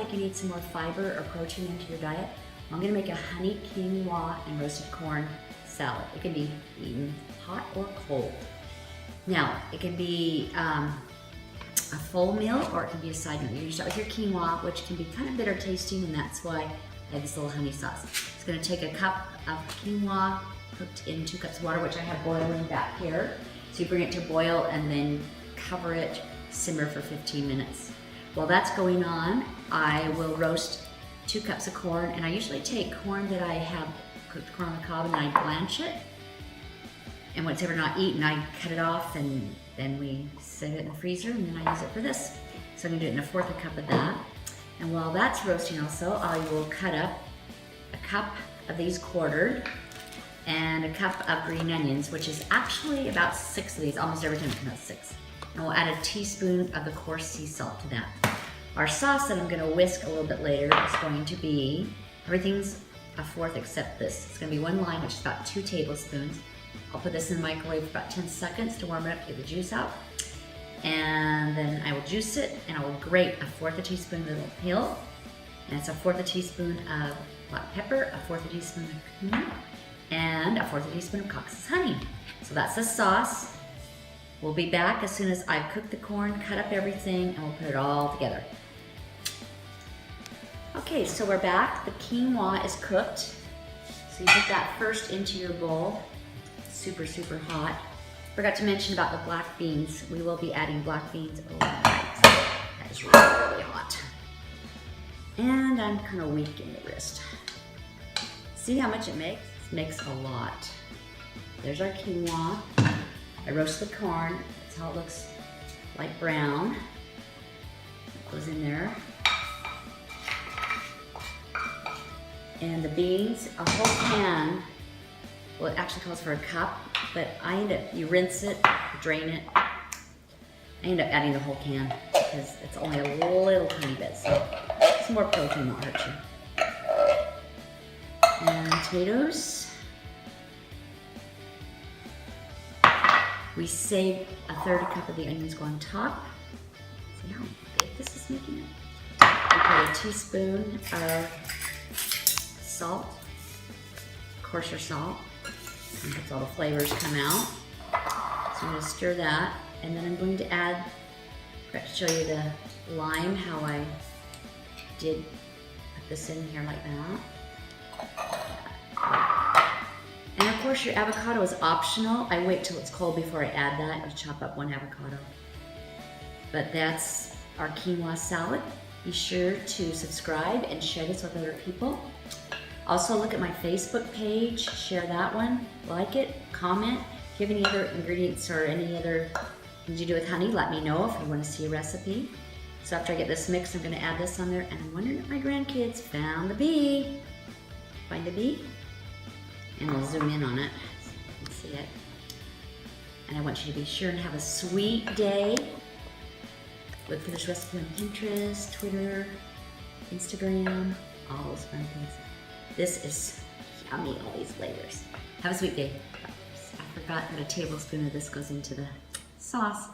like you need some more fiber or protein into your diet, I'm gonna make a honey quinoa and roasted corn salad. It can be eaten hot or cold. Now, it can be a full meal or it can be a side meal. You start with your quinoa, which can be kind of bitter tasting, and that's why I have this little honey sauce. It's gonna take a cup of quinoa cooked in 2 cups of water, which I have boiling back here. So you bring it to boil and then cover it, simmer for 15 minutes. While that's going on, I will roast 2 cups of corn, and I usually take corn that I have cooked corn on the cob and I blanch it. And when it's ever not eaten, I cut it off and then we set it in the freezer and then I use it for this. So I'm gonna do it in 1/4 cup of that. And while that's roasting also, I will cut up a cup of these quartered and a cup of green onions, which is actually about 6 of these, almost every time it comes out 6. And we'll add a teaspoon of the coarse sea salt to that. Our sauce that I'm gonna whisk a little bit later is going to be, everything's 1/4 except this. It's gonna be 1 lime, which is about 2 tablespoons. I'll put this in the microwave for about 10 seconds to warm it up, get the juice out. And then I will juice it and I will grate 1/4 teaspoon of little peel. And it's 1/4 teaspoon of black pepper, 1/4 teaspoon of cumin, and 1/4 teaspoon of cocos honey. So that's the sauce. We'll be back as soon as I've cooked the corn, cut up everything, and we'll put it all together. Okay, so we're back. The quinoa is cooked. So you put that first into your bowl. Super, super hot. Forgot to mention about the black beans. We will be adding black beans overnight. That is really, really hot. And I'm kind of weak in the wrist. See how much it makes? It makes a lot. There's our quinoa. I roast the corn. That's how it looks, light brown. It goes in there. And the beans, a whole can. Well, it actually calls for a cup, but you rinse it, drain it. I end up adding the whole can because it's only a little tiny bit, so some more protein won't hurt you. And tomatoes. We save 1/3 cup of the onions go on top. See how big this is making it? We put a teaspoon of salt, coarser salt. And that's all the flavors come out. So I'm going to stir that, and then I'm going to add, I forgot to show you the lime, how I did put this in here like that. And of course your avocado is optional. I wait till it's cold before I add that. I chop up 1 avocado. But that's our quinoa salad. Be sure to subscribe and share this with other people. Also look at my Facebook page, share that one, like it, comment. If you have any other ingredients or any other things you do with honey, let me know if you want to see a recipe. So after I get this mixed, I'm going to add this on there, and I'm wondering if my grandkids found the bee. Find the bee? And we'll zoom in on it so you can see it. And I want you to be sure and have a sweet day. Look for this recipe on Pinterest, Twitter, Instagram, all those fun things. This is yummy, all these flavors. Have a sweet day. I forgot that a tablespoon of this goes into the sauce.